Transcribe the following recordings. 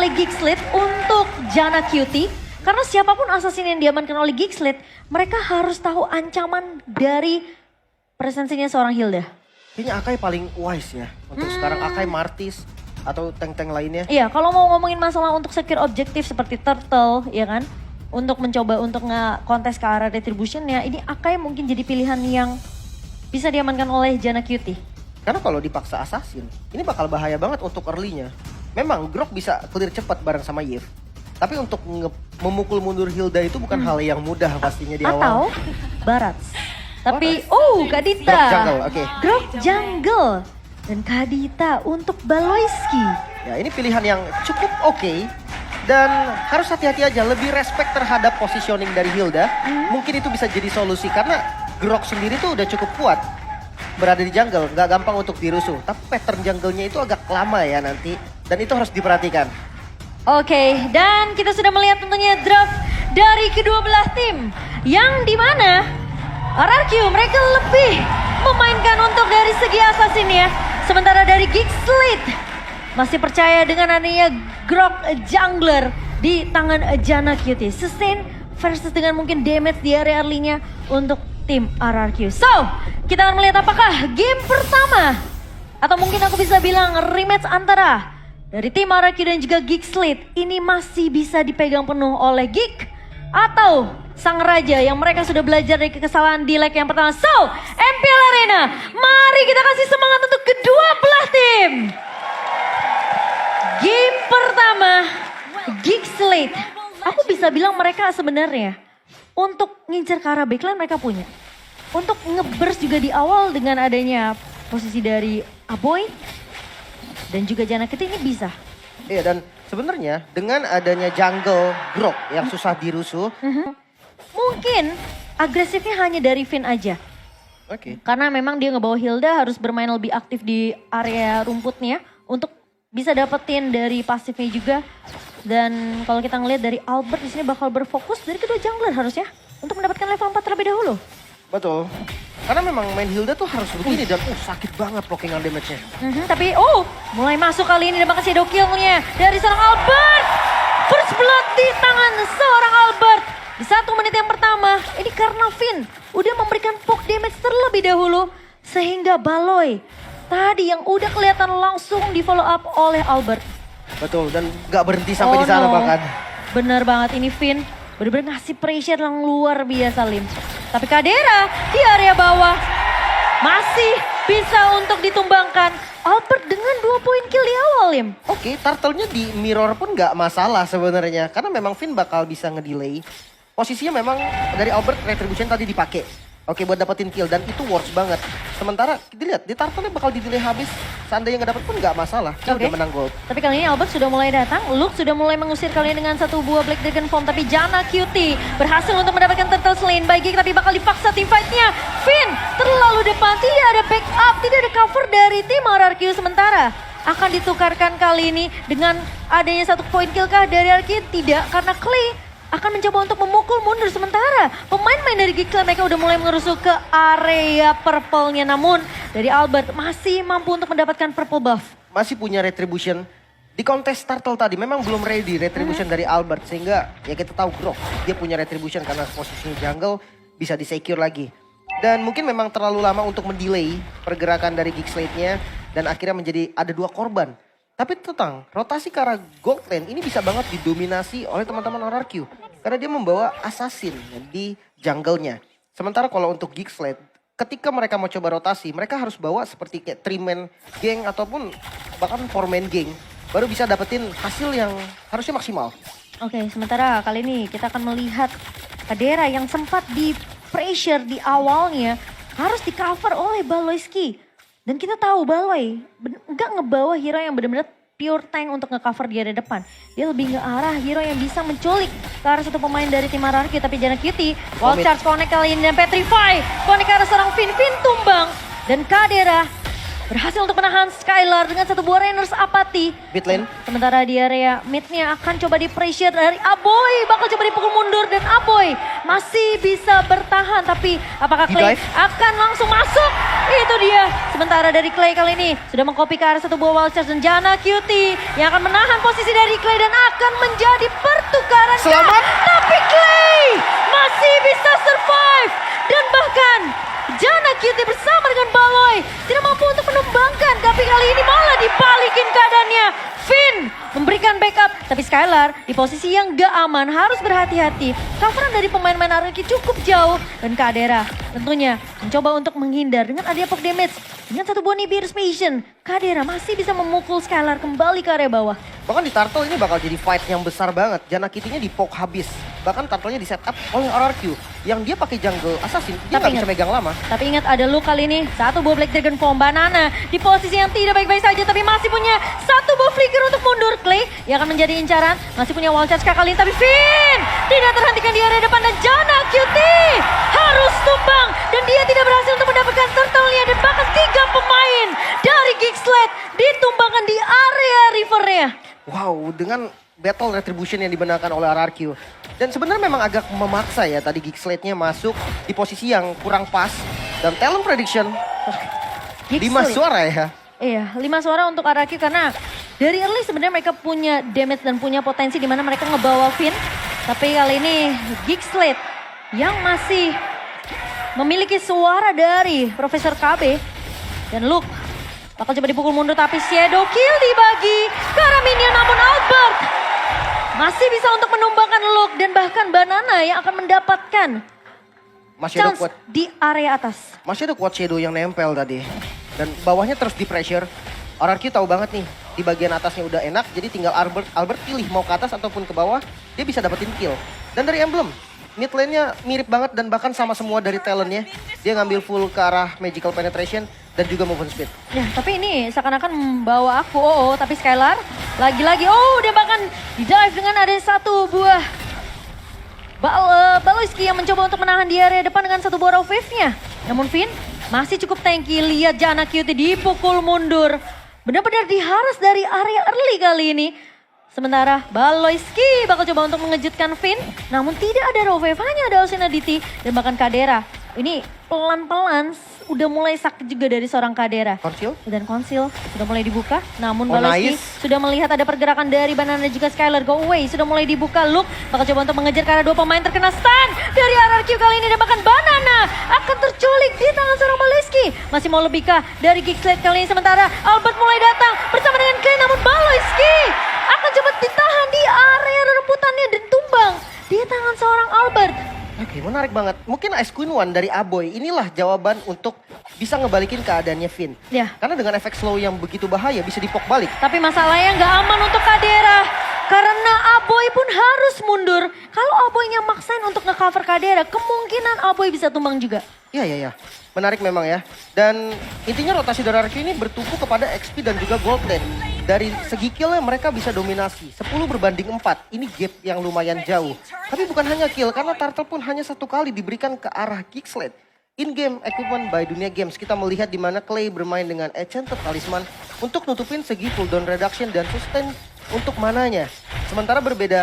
oleh Geekslit untuk Janna Cutie. Karena siapapun assassin yang diamankan oleh Geekslit, mereka harus tahu ancaman dari presensinya seorang Hilda. Kayaknya Akai paling wise ya. Untuk sekarang Akai, Martis, atau tank-tank lainnya. Iya, kalau mau ngomongin masalah untuk secure objektif seperti Turtle, ya kan? Untuk mencoba untuk nge-kontes ke arah retributionnya, ini Akai mungkin jadi pilihan yang bisa diamankan oleh Janna Cutie. Karena kalau dipaksa assassin, ini bakal bahaya banget untuk early-nya. Memang Grok bisa clear cepat bareng sama Yves. Tapi untuk memukul mundur Hilda itu bukan hal yang mudah pastinya di awal. Atau Barats. Tapi, Kadita. Grok jungle, oke. Grok jungle. Dan Kadita untuk Baloyski. Ya ini pilihan yang cukup oke. Dan harus hati-hati aja, lebih respect terhadap positioning dari Hilda. Mungkin itu bisa jadi solusi karena Grok sendiri tuh udah cukup kuat. Berada di jungle, nggak gampang untuk dirusuh. Tapi pattern jungle-nya itu agak lama ya nanti. Dan itu harus diperhatikan. Oke, dan kita sudah melihat tentunya draft dari kedua belah tim. Yang dimana RRQ mereka lebih memainkan untuk dari segi assassin ya. Sementara dari Geekslit masih percaya dengan adanya Grok Jungler di tangan Janna Cutie. Sustain versus dengan mungkin damage di area early-nya untuk tim RRQ. So, kita akan melihat apakah game pertama atau mungkin aku bisa bilang rematch antara dari tim RRQ dan juga Geekslit ini masih bisa dipegang penuh oleh Geek atau sang raja yang mereka sudah belajar dari kesalahan di leg yang pertama. So, MPL Arena, mari kita kasih semangat untuk kedua belah tim. Game pertama, Geekslit. Aku bisa bilang mereka sebenarnya untuk ngincer ke arah backline mereka punya. Untuk ngeburst juga di awal dengan adanya posisi dari Aboy dan juga Janna Cutie ini bisa. Iya dan sebenarnya dengan adanya jungle Grok yang susah dirusuh. Mungkin agresifnya hanya dari Finn aja. Oke. Karena memang dia ngebawa Hilda harus bermain lebih aktif di area rumputnya untuk bisa dapetin dari pasifnya juga. Dan kalau kita ngelihat dari Albert di sini bakal berfokus dari kedua jungler harusnya untuk mendapatkan level 4 terlebih dahulu. Betul. Karena memang main Hilda tuh harus begini dan sakit banget blockingan damage-nya. Tapi mulai masuk kali ini dan bakal shadow kill-nya dari seorang Albert. First blood di tangan seorang Albert. Di 1 menit yang pertama, ini karena Finn udah memberikan poke damage terlebih dahulu. Sehingga Baloy tadi yang udah kelihatan langsung di follow up oleh Albert. Betul dan gak berhenti sampai di sana bahkan. Bener banget ini Finn. Bener-bener ngasih pressure yang luar biasa Lim. Tapi Kadera di area bawah masih bisa untuk ditumbangkan. Albert dengan 2 poin kill di awal Lim. Oke, turtle-nya di mirror pun gak masalah sebenarnya. Karena memang Finn bakal bisa ngedelay. Posisinya memang dari Albert retribution tadi dipakai. Oke buat dapetin kill dan itu works banget. Sementara dilihat di turtle-nya bakal di-delay habis. Seandainya nggak dapet pun nggak masalah. Dia udah menang gold. Tapi kali ini Albert sudah mulai datang. Luke sudah mulai mengusir kalian dengan 1 buah Black Dragon Form. Tapi Janna Cutie berhasil untuk mendapatkan turtle slain by Geek. Tapi bakal dipaksa team fight-nya. Finn terlalu depan. Tidak ada backup. Tidak ada cover dari tim RRQ. Sementara akan ditukarkan kali ini dengan adanya 1 poin kill kah dari RRQ? Tidak, karena Clay akan mencoba untuk memukul mundur. Sementara pemain-pemain dari Geekslit mereka udah mulai mengerusuh ke area purple-nya. Namun dari Albert masih mampu untuk mendapatkan purple buff. Masih punya retribution. Di kontes turtle tadi memang belum ready retribution dari Albert. Sehingga ya kita tahu Grok dia punya retribution karena posisinya jungle bisa di-secure lagi. Dan mungkin memang terlalu lama untuk mendelay pergerakan dari Geekslit-nya. Dan akhirnya menjadi ada 2 korban. Tapi tentang rotasi ke arah gold lane ini bisa banget didominasi oleh teman-teman RRQ. Karena dia membawa assassin di jungle-nya. Sementara kalau untuk Geekslit, ketika mereka mau coba rotasi, mereka harus bawa seperti kayak 3-man gang ataupun bahkan 4-man gang. Baru bisa dapetin hasil yang harusnya maksimal. Oke, sementara kali ini kita akan melihat Kadera yang sempat di pressure di awalnya harus di cover oleh Baloyski. Dan kita tahu Baloy nggak ngebawa hero yang benar-benar pure tank untuk nge-cover di area depan. Dia lebih ke arah hero yang bisa menculik ke arah satu pemain dari tim RRQ. Tapi Janna Cutie, wall charge connect kali ini dan Petrify. Connect ke arah seorang Finn tumbang. Dan Kadera berhasil untuk menahan Skylar dengan satu buah Rainers apati. Mid lane. Sementara di area midnya akan coba di pressure dari Aboy. Bakal coba dipukul mundur dan Aboy masih bisa bertahan. Tapi apakah Clay Di-dive. akan langsung masuk? Itu dia. Sementara dari Clay kali ini sudah mengcopy ke arah satu buah wild charge. Dan Janna Cutie yang akan menahan posisi dari Clay dan akan menjadi pertukaran. Selamat. Tapi Clay masih bisa survive. Dan bahkan Janna Cutie bersama dengan Baloy tidak mampu untuk menumbangkan, tapi kali ini malah dibalikin keadaannya. Finn memberikan backup, tapi Skylar di posisi yang gak aman harus berhati-hati. Coveran dari pemain-pemain Araki cukup jauh dan Kadera tentunya mencoba untuk menghindar dengan adanya poke damage. Dengan satu buah Nibiru Mission, Kadera masih bisa memukul Skylar kembali ke area bawah. Bahkan di Turtle ini bakal jadi fight yang besar banget. Janna Kitty-nya di poke habis. Bahkan Turtle-nya di setup oleh RRQ. Yang dia pakai jungle assassin, dia Tapi nggak bisa ingat. megang lama. Tapi ingat ada Luke kali ini, satu buah Black Dragon Form Banana di posisi yang tidak baik-baik saja, tapi masih punya satu buah flicker untuk mundur. Clay yang akan menjadi incaran, masih punya wall charge kali ini, tapi Finn tidak terhentikan di area depan dan Janna Cutie harus tumbang dan dia tidak berhasil untuk mendapatkan turtle-nya dan bahkan 3 pemain dari Geeksled ditumbangkan di area rivernya. Wow, dengan battle retribution yang dibenarkan oleh RRQ. Dan sebenarnya memang agak memaksa ya tadi Geeksled-nya masuk di posisi yang kurang pas. Dan talent prediction 5 Geeksled. suara ya. Iya, 5 suara untuk Araki karena dari early sebenarnya mereka punya damage dan punya potensi di mana mereka ngebawa Finn. Tapi kali ini Geeksled yang masih memiliki suara dari Profesor KB dan Luke bakal coba dipukul mundur tapi Shadow Kill dibagi ke arah minion, namun Albert masih bisa untuk menumbangkan Luke dan bahkan Banana yang akan mendapatkan Masih ada chance kuat. di area atas. Masih ada kuat shadow yang nempel tadi. Dan bawahnya terus di pressure. RRQ tahu banget nih, di bagian atasnya udah enak, jadi tinggal Albert pilih mau ke atas ataupun ke bawah, dia bisa dapetin kill. Dan dari Emblem, mid lane-nya mirip banget dan bahkan sama semua dari talent-nya. Dia ngambil full ke arah magical penetration dan juga movement speed. Ya, tapi ini seakan-akan membawa aku, tapi Skylar lagi-lagi, dia bahkan di-dive dengan ada satu buah Baloyski yang mencoba untuk menahan di area depan dengan satu buah raw wave-nya. Namun Finn masih cukup tanky, lihat Janna Cutie dipukul mundur. Benar-benar diharas dari area early kali ini. Sementara Baloyski bakal coba untuk mengejutkan Finn, namun tidak ada raw wave, hanya ada Ocean Aditi dan bahkan Kadera. Ini pelan-pelan udah mulai sakit juga dari seorang Kadera. Conceal? Dan konsil sudah mulai dibuka, namun Oh, Baloyski nice. sudah melihat ada pergerakan dari Banana dan juga Skylar. Go away, sudah mulai dibuka. Luke bakal coba untuk mengejar karena 2 pemain terkena stun dari RRQ kali ini. Dan bahkan Banana akan terculik di tangan seorang Baloyski. Masih mau lebih kah dari Geeksled kali ini. Sementara Albert mulai datang bersama dengan Clay, namun Baloyski akan coba ditahan di area rerumputannya dan tumbang di tangan seorang Albert. Oke, menarik banget. Mungkin Ice Queen One dari Aboy, inilah jawaban untuk bisa ngebalikin keadaannya Finn. Ya. Karena dengan efek slow yang begitu bahaya bisa dipok balik. Tapi masalahnya nggak aman untuk Kadera. Karena Aboy pun harus mundur. Kalau Aboynya maksain untuk nge-cover Kadera, kemungkinan Aboy bisa tumbang juga. Iya. Menarik memang ya. Dan intinya rotasi dari RRQ ini bertumpu kepada XP dan juga gold lane. Dari segi killnya mereka bisa dominasi. 10 berbanding 4. Ini gap yang lumayan jauh. Tapi bukan hanya kill, karena Turtle pun hanya 1 kali diberikan ke arah Geeksled. In-game equipment by Dunia Games, kita melihat di mana Clay bermain dengan Enchanted Talisman untuk nutupin segi cooldown reduction dan sustain untuk mananya. Sementara berbeda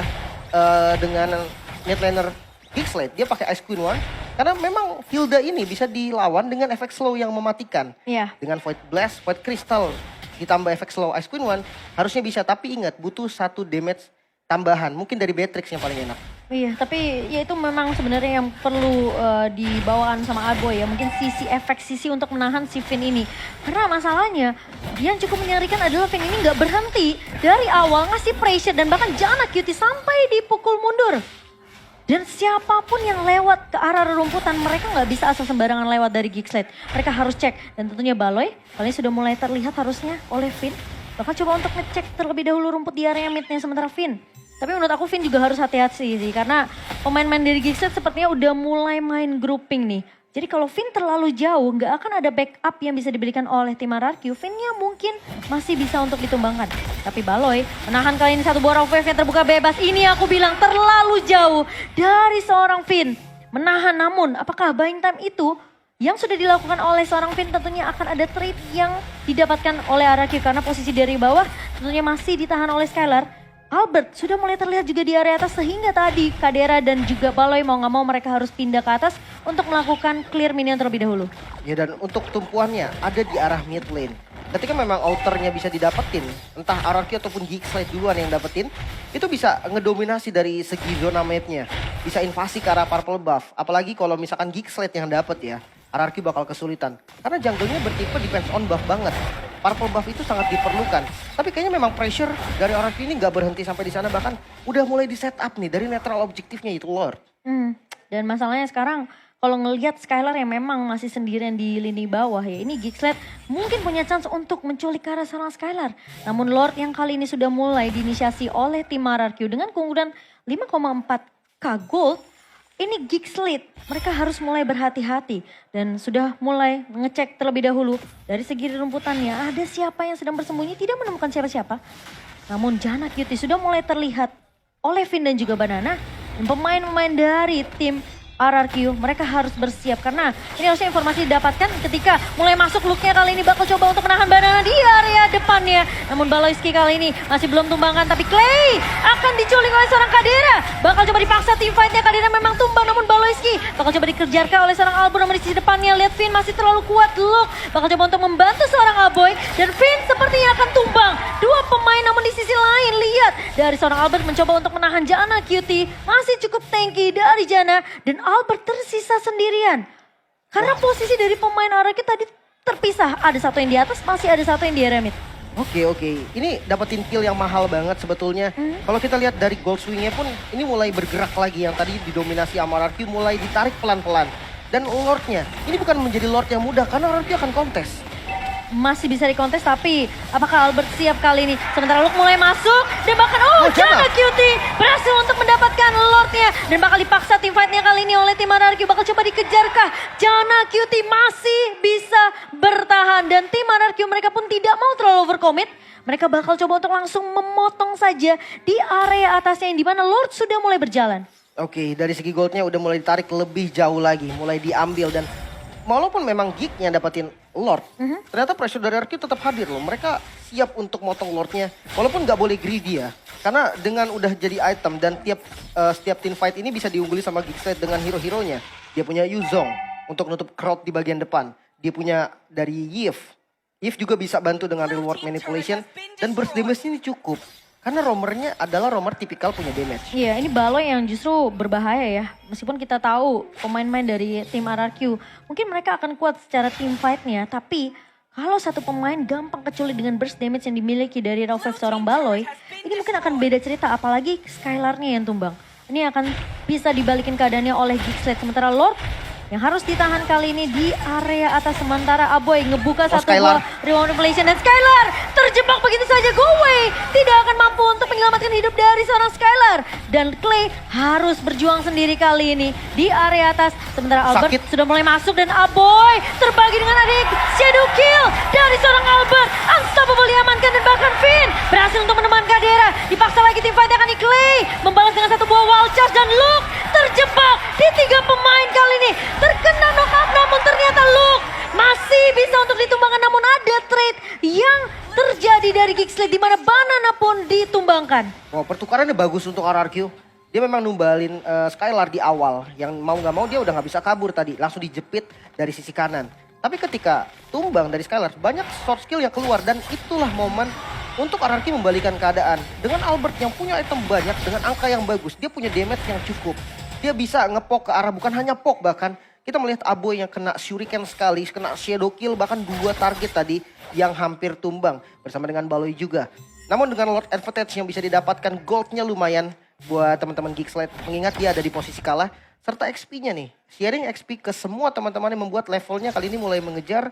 dengan mid laner Geeksled, dia pakai Ice Queen One. Karena memang Hilda ini bisa dilawan dengan efek slow yang mematikan. Iya. Dengan Void Blast, Void Crystal, ditambah efek slow Ice Queen One, harusnya bisa. Tapi ingat, butuh 1 damage tambahan. Mungkin dari Beatrix yang paling enak. Iya, tapi ya itu memang sebenarnya yang perlu dibawakan sama Aboy ya. Mungkin efek sisi untuk menahan si Finn ini. Karena masalahnya yang cukup menyarikan adalah Finn ini nggak berhenti dari awal ngasih pressure dan bahkan Janna Cutie sampai dipukul mundur. Dan siapapun yang lewat ke arah rerumputan, mereka nggak bisa asal sembarangan lewat dari Geeksled. Mereka harus cek. Dan tentunya Baloy, kali ini sudah mulai terlihat harusnya oleh Finn. Bahkan coba untuk ngecek terlebih dahulu rumput di area midnya sementara Finn. Tapi menurut aku Finn juga harus hati-hati sih. Karena pemain-pemain dari Geeksled sepertinya udah mulai main grouping nih. Jadi kalau Finn terlalu jauh, nggak akan ada backup yang bisa diberikan oleh tim RRQ. Finn-nya mungkin masih bisa untuk ditumbangkan. Tapi Baloy menahan kali ini satu buah wave yang terbuka bebas. Ini aku bilang terlalu jauh dari seorang Finn. Menahan, namun apakah buying time itu yang sudah dilakukan oleh seorang Finn tentunya akan ada trade yang didapatkan oleh RRQ karena posisi dari bawah tentunya masih ditahan oleh Skylar. Albert sudah mulai terlihat juga di area atas sehingga tadi Kadera dan juga Baloy mau nggak mau mereka harus pindah ke atas untuk melakukan clear minion terlebih dahulu. Ya dan untuk tumpuannya ada di arah mid lane. Ketika memang outernya bisa didapetin, entah RRQ ataupun Gigslade duluan yang dapetin, itu bisa ngedominasi dari segi zona mapnya. Bisa invasi ke arah purple buff. Apalagi kalau misalkan Gigslade yang dapet ya, RRQ bakal kesulitan. Karena jungle-nya bertipe depends on buff banget. Purple buff itu sangat diperlukan. Tapi kayaknya memang pressure dari RRQ ini nggak berhenti sampai di sana. Bahkan udah mulai di setup nih dari netral objektifnya itu Lord. Dan masalahnya sekarang kalau ngelihat Skylar yang memang masih sendirian di lini bawah ya. Ini Gigslade mungkin punya chance untuk menculik ke arah seorang Skylar. Namun Lord yang kali ini sudah mulai diinisiasi oleh tim RRQ dengan keunggulan 5,4k gold. Ini Gigslade, mereka harus mulai berhati-hati dan sudah mulai ngecek terlebih dahulu dari segi rumputannya. Ada siapa yang sedang bersembunyi, tidak menemukan siapa-siapa. Namun Janna Cutie sudah mulai terlihat oleh Finn dan juga Banana. Dan pemain-pemain dari tim RRQ mereka harus bersiap karena ini harusnya informasi didapatkan ketika mulai masuk looknya kali ini bakal coba untuk menahan Banana di area depannya. Namun Baloyski kali ini masih belum tumbangkan tapi Clay akan diculik oleh seorang Kadera. Bakal coba dipaksa tim fightnya, Kadera memang tumbang namun Baloyski bakal coba dikejarkan oleh seorang Albert namun di sisi depannya lihat Finn masih terlalu kuat. Luke bakal coba untuk membantu seorang Aboy dan Finn sepertinya akan tumbang. Dua pemain namun di sisi lain lihat dari seorang Albert mencoba untuk menahan Janna Cutie. Masih cukup tanky dari Janna dan Albert tersisa sendirian. Karena posisi dari pemain RRQ tadi terpisah. Ada satu yang di atas, masih ada satu yang di area mid. Oke. Ini dapetin kill yang mahal banget sebetulnya. Kalau kita lihat dari gold swingnya pun ini mulai bergerak lagi. Yang tadi didominasi sama RRQ mulai ditarik pelan-pelan. Dan Lordnya, ini bukan menjadi Lord yang mudah karena RRQ akan kontes. Masih bisa dikontes tapi apakah Albert siap kali ini? Sementara Luke mulai masuk dan bahkan Janna Cutie berhasil untuk mendapatkan Lordnya. Dan bakal dipaksa tim fightnya kali ini oleh tim RRQ. Bakal coba dikejarkah? Janna Cutie masih bisa bertahan dan tim RRQ mereka pun tidak mau terlalu overcommit. Mereka bakal coba untuk langsung memotong saja di area atasnya yang dimana Lord sudah mulai berjalan. Oke, dari segi goldnya udah mulai ditarik lebih jauh lagi. Mulai diambil dan walaupun memang Geek-nya dapetin Lord, ternyata pressure dari RRQ tetap hadir loh. Mereka siap untuk motong Lordnya, walaupun nggak boleh greedy ya. Karena dengan udah jadi item dan setiap team fight ini bisa diungguli sama Gigslade dengan hero-heronya. Dia punya Yuzong untuk nutup crowd di bagian depan. Dia punya dari Yves. Yves juga bisa bantu dengan reward manipulation dan burst damage ini cukup. Karena roamernya adalah roamer tipikal punya damage. Iya, ini Baloy yang justru berbahaya ya. Meskipun kita tahu pemain-pemain dari tim RRQ, mungkin mereka akan kuat secara team fight-nya. Tapi kalau satu pemain gampang keculik dengan burst damage yang dimiliki dari Raufev seorang Baloy, ini mungkin akan beda cerita. Apalagi Skylar-nya yang tumbang. Ini akan bisa dibalikin keadaannya oleh Gigslade. Sementara Lord yang harus ditahan kali ini di area atas. Sementara Aboy ngebuka satu buah reward manipulation dan Skylar terjebak begitu saja. Go away tidak akan mampu untuk menyelamatkan hidup dari seorang Skylar. Dan Clay harus berjuang sendiri kali ini di area atas. Sementara Albert sudah mulai masuk dan Aboy terbagi dengan adik shadow kill dari seorang Albert. Unstoppable diamankan dan bahkan Finn berhasil untuk meneman Kadera. Dipaksa lagi tim fight akan di Clay membalas dengan satu buah wall charge dan Luke terjebak di tiga pemain kali ini. Terkena knockout namun ternyata Luke masih bisa untuk ditumbangkan. Namun ada trade yang terjadi dari Gigslade di mana Banana pun ditumbangkan. Oh, pertukarannya bagus untuk RRQ. Dia memang numbalin Skylar di awal. Yang mau gak mau dia udah gak bisa kabur tadi. Langsung dijepit dari sisi kanan. Tapi ketika tumbang dari Skylar banyak short skill yang keluar. Dan itulah momen untuk RRQ membalikan keadaan. Dengan Albert yang punya item banyak dengan angka yang bagus. Dia punya damage yang cukup. Dia bisa ngepok ke arah bukan hanya pok bahkan. Kita melihat Aboy yang kena shuriken sekali, kena shadow kill bahkan 2 target tadi yang hampir tumbang bersama dengan Baloy juga. Namun dengan Lord Advantage yang bisa didapatkan goldnya lumayan buat teman-teman Gigslade mengingat dia ada di posisi kalah serta XP-nya nih. Sharing XP ke semua teman-teman yang membuat levelnya kali ini mulai mengejar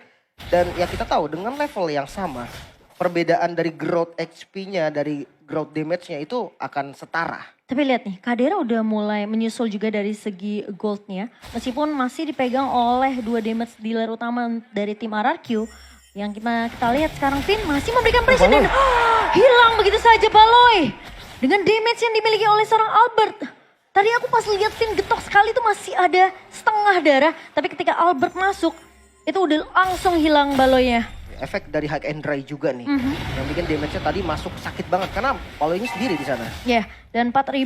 dan ya kita tahu dengan level yang sama perbedaan dari growth XP-nya dari growth damage-nya itu akan setara. Tapi lihat nih, Kadera udah mulai menyusul juga dari segi goldnya. Meskipun masih dipegang oleh 2 damage dealer utama dari tim RRQ. Yang kita lihat sekarang Finn masih memberikan pressure dan hilang begitu saja Baloy. Dengan damage yang dimiliki oleh seorang Albert. Tadi aku pas lihat Finn getok sekali tuh masih ada setengah darah. Tapi ketika Albert masuk, itu udah langsung hilang baloinya. Efek dari high and dry juga nih. Yang bikin damage-nya tadi masuk sakit banget karena Paloy ini sendiri di sana. Ya, dan 4.000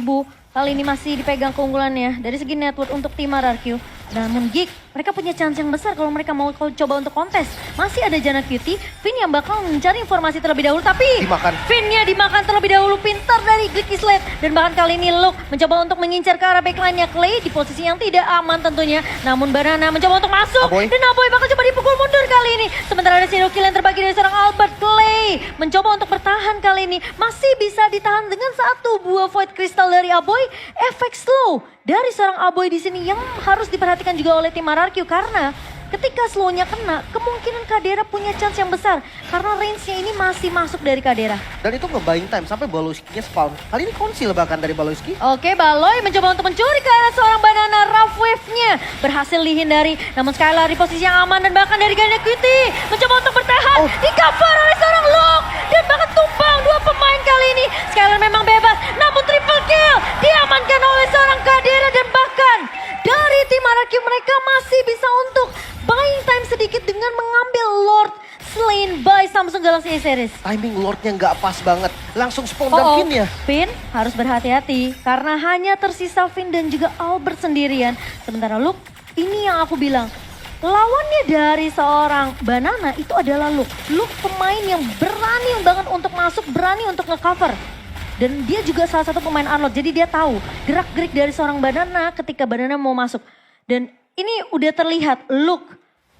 kali ini masih dipegang keunggulannya dari segi network untuk tim RRQ. Namun Geek, mereka punya chance yang besar kalau mereka mau coba untuk kontes. Masih ada Jana Cutie, Finn yang bakal mencari informasi terlebih dahulu. Tapi Dimakan. Finn-nya dimakan terlebih dahulu, pintar dari Geek Islet. Dan bahkan kali ini Luke mencoba untuk mengincar ke arah backline-nya Clay di posisi yang tidak aman tentunya. Namun Banana mencoba untuk masuk. Aboy. Dan Aboy bakal coba dipukul mundur kali ini. Sementara ada Shadow Kill yang terbagi dari seorang Albert. Clay mencoba untuk bertahan kali ini. Masih bisa ditahan dengan satu buah Void Crystal dari Aboy. Efek slow dari seorang Aboy di sini yang harus diperhatikan juga oleh tim RRQ karena ketika slownya kena, kemungkinan Kadera punya chance yang besar karena range-nya ini masih masuk dari Kadera. Dan itu nge-buying time sampai Balowski-nya spawn. Kali ini konsil bahkan dari Balowski. Oke, Baloy mencoba untuk mencuri ke arah seorang Banana. Rough Wave-nya berhasil dihindari. Namun Skylar di posisi yang aman dan bahkan dari Ganda Cutie mencoba untuk bertahan. Di cover oleh seorang Luke dan bahkan tumbang dua pemain kali ini. Skylar memang bebas, namun triple kill diamankan oleh seorang Kadera dan bahkan dari tim RRQ mereka masih bisa untuk buying time sedikit dengan mengambil Lord slain by Samsung Galaxy A Series. Timing Lordnya nggak pas banget. Langsung spawn dan Finn ya. Finn harus berhati-hati karena hanya tersisa Finn dan juga Albert sendirian. Sementara Luke, ini yang aku bilang. Lawannya dari seorang Banana itu adalah Luke. Luke pemain yang berani banget untuk masuk, berani untuk nge-cover. Dan dia juga salah satu pemain Arlott, jadi dia tahu gerak-gerik dari seorang Banana ketika Banana mau masuk. Dan ini udah terlihat Luke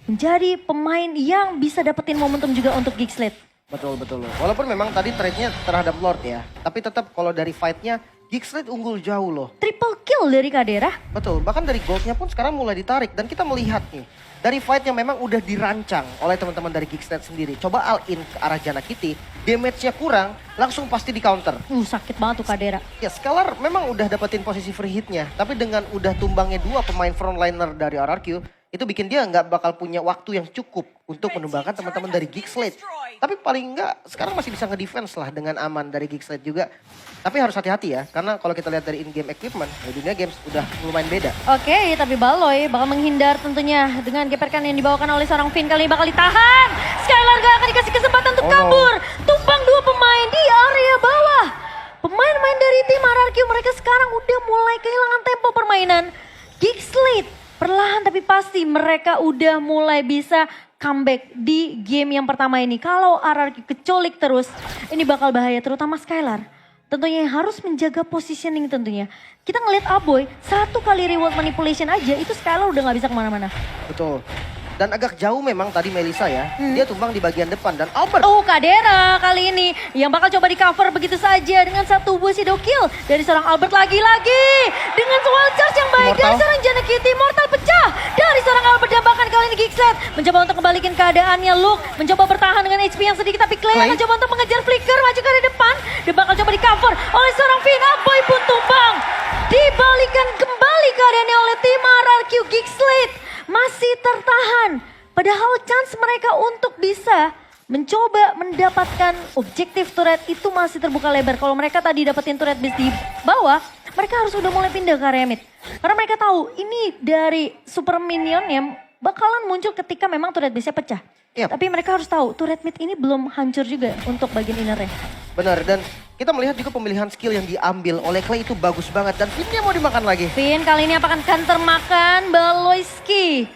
menjadi pemain yang bisa dapetin momentum juga untuk Geekslet. Betul. Walaupun memang tadi trade-nya terhadap Lord ya. Tapi tetap kalau dari fight-nya, Geekslet unggul jauh loh. Triple kill dari Kadera. Betul, bahkan dari gold-nya pun sekarang mulai ditarik. Dan kita melihat nih, dari fight yang memang udah dirancang oleh teman-teman dari Geekslet sendiri. Coba all in ke arah Jana Kitty, damage-nya kurang, langsung pasti di counter. Sakit banget tuh Kadera. Ya, Scalar memang udah dapetin posisi free hit-nya. Tapi dengan udah tumbangnya dua pemain frontliner dari RRQ, itu bikin dia nggak bakal punya waktu yang cukup untuk menumbangkan teman-teman dari Geekslet. Tapi paling nggak sekarang masih bisa nge-defense lah dengan aman dari Geekslet juga. Tapi harus hati-hati ya, karena kalau kita lihat dari in-game equipment, di dunia games udah lumayan beda. Oke, tapi Baloy bakal menghindar tentunya dengan geperkan yang dibawakan oleh seorang Finn kali ini bakal ditahan. Skylar gak akan dikasih kesempatan untuk kabur. Tumpang dua pemain di area bawah. Pemain-pemain dari tim RRQ mereka sekarang udah mulai kehilangan tempo permainan. Geekslet perlahan tapi pasti mereka udah mulai bisa comeback di game yang pertama ini. Kalau RRQ kecolik terus, ini bakal bahaya terutama Skylar. Tentunya harus menjaga positioning tentunya. Kita ngeliat Aboy, satu kali reward manipulation aja itu Skylar udah gak bisa kemana-mana. Betul. Dan agak jauh memang tadi Melissa ya, dia tumbang di bagian depan dan Albert. Kadera kali ini yang bakal coba di cover begitu saja dengan satu buah shadow kill dari seorang Albert lagi-lagi. Dengan soal charge yang baik dari seorang Jana Kitty, mortal pecah dari seorang Albert dan bahkan kali ini Geekslet mencoba untuk kembalikan keadaannya. Luke mencoba bertahan dengan HP yang sedikit tapi Clay akan coba untuk mengejar Flicker maju ke arah depan dan bakal coba di cover oleh seorang Finn. Aboy pun tumbang. Dibalikan kembali keadaannya oleh tim RRQ. Geekslet masih tertahan. Padahal chance mereka untuk bisa mencoba mendapatkan objektif turret itu masih terbuka lebar. Kalau mereka tadi dapetin turret base di bawah, mereka harus udah mulai pindah ke area mid. Karena mereka tahu ini dari super minion yang bakalan muncul ketika memang turret base-nya pecah. Yep. Tapi mereka harus tahu turret mid ini belum hancur juga untuk bagian innernya. Benar, dan kita melihat juga pemilihan skill yang diambil oleh Clay itu bagus banget. Dan Finn-nya mau dimakan lagi. Finn kali ini apakah akan termakan? Baloyski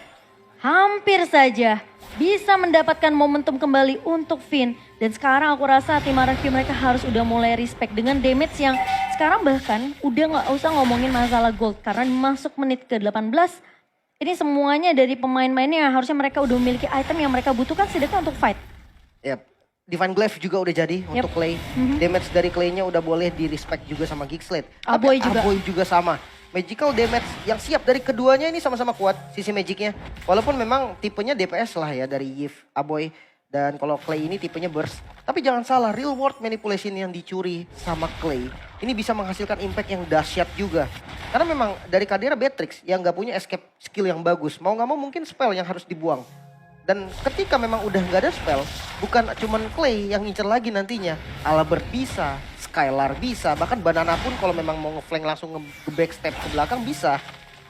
hampir saja bisa mendapatkan momentum kembali untuk Finn. Dan sekarang aku rasa tim RRQ mereka harus udah mulai respect dengan damage yang sekarang bahkan udah gak usah ngomongin masalah gold. Karena masuk menit ke-18, ini semuanya dari pemain-pemainnya harusnya mereka udah memiliki item yang mereka butuhkan sedangkan untuk fight. Yap. Divine Glaive juga udah jadi untuk Clay. Damage dari Clay-nya udah boleh di respect juga sama Geekslet. Aboy juga. Aboy juga sama. Magical damage yang siap dari keduanya ini sama-sama kuat sisi magicnya. Walaupun memang tipenya DPS lah ya dari Yves, Aboy. Dan kalau Clay ini tipenya burst. Tapi jangan salah, real world manipulation yang dicuri sama Clay ini bisa menghasilkan impact yang dahsyat juga. Karena memang dari Kadera Beatrix yang gak punya escape skill yang bagus. Mau gak mau mungkin spell yang harus dibuang. Dan ketika memang udah gak ada spell, bukan cuman Clay yang ngincer lagi nantinya. Albert bisa, Skylar bisa, bahkan Banana pun kalau memang mau ngeflank langsung nge-backstep ke belakang bisa.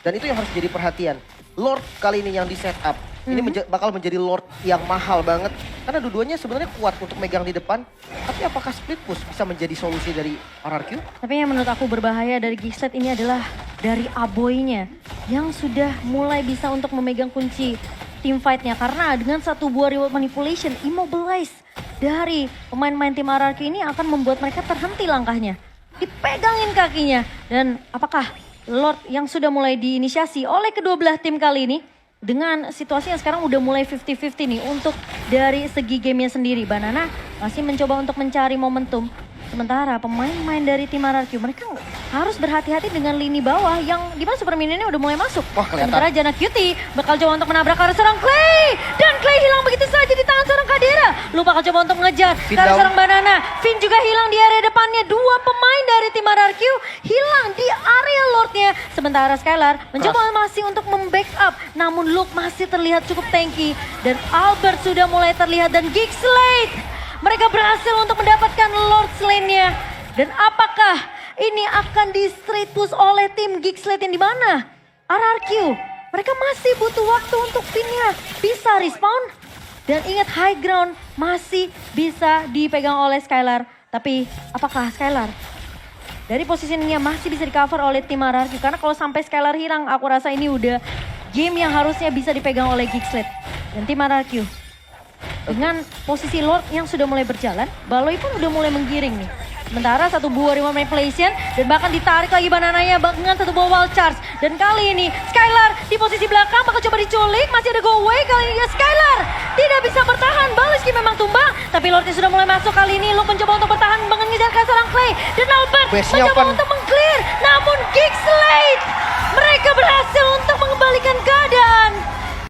Dan itu yang harus jadi perhatian. Lord kali ini yang di setup, ini bakal menjadi Lord yang mahal banget. Karena dua-duanya sebenarnya kuat untuk megang di depan. Tapi apakah split push bisa menjadi solusi dari RRQ? Tapi yang menurut aku berbahaya dari Gixlet ini adalah dari Aboy-nya yang sudah mulai bisa untuk memegang kunci team fight-nya. Karena dengan satu buah reward manipulation, immobilize dari pemain-pemain tim RRQ ini akan membuat mereka terhenti langkahnya. Dipegangin kakinya. Dan apakah Lord yang sudah mulai diinisiasi oleh kedua belah tim kali ini dengan situasi yang sekarang udah mulai 50-50 nih untuk dari segi gamenya sendiri. Banana masih mencoba untuk mencari momentum. Sementara pemain-pemain dari tim RRQ mereka harus berhati-hati dengan lini bawah yang dimana Super Minionnya udah mulai masuk. Wah, kelihatan. Sementara Jana Cutie bakal coba untuk menabrak ke arah serang Clay. Dan Clay hilang begitu saja di tangan seorang Kadera. Lu bakal coba untuk mengejar ke arah serang Banana. Finn juga hilang di area depannya. Dua pemain dari tim RRQ hilang di area Lordnya. Sementara Skylar mencoba masih untuk membackup. Namun Luke masih terlihat cukup tanky. Dan Albert sudah mulai terlihat dan Gixlet. Mereka berhasil untuk mendapatkan Lord Slane-nya. Dan apakah ini akan di straight push oleh tim Gixlet yang di mana? RRQ, mereka masih butuh waktu untuk pinnya bisa respawn. Dan ingat high ground masih bisa dipegang oleh Skylar. Tapi apakah Skylar dari posisinya masih bisa di cover oleh tim RRQ? Karena kalau sampai Skylar hilang, aku rasa ini udah game yang harusnya bisa dipegang oleh Gixlet. Dan tim RRQ dengan posisi Lord yang sudah mulai berjalan, Baloi pun udah mulai menggiring nih. Sementara satu buah reward manipulation dan bahkan ditarik lagi banananya dengan satu buah wild charge. Dan kali ini Skylar di posisi belakang bakal coba diculik, masih ada go away. Kali ini Skylar tidak bisa bertahan, Baliski memang tumbang. Tapi Lordnya sudah mulai masuk kali ini, Luke mencoba untuk bertahan mengejar ke seorang Clay. Dan Albert mencoba untuk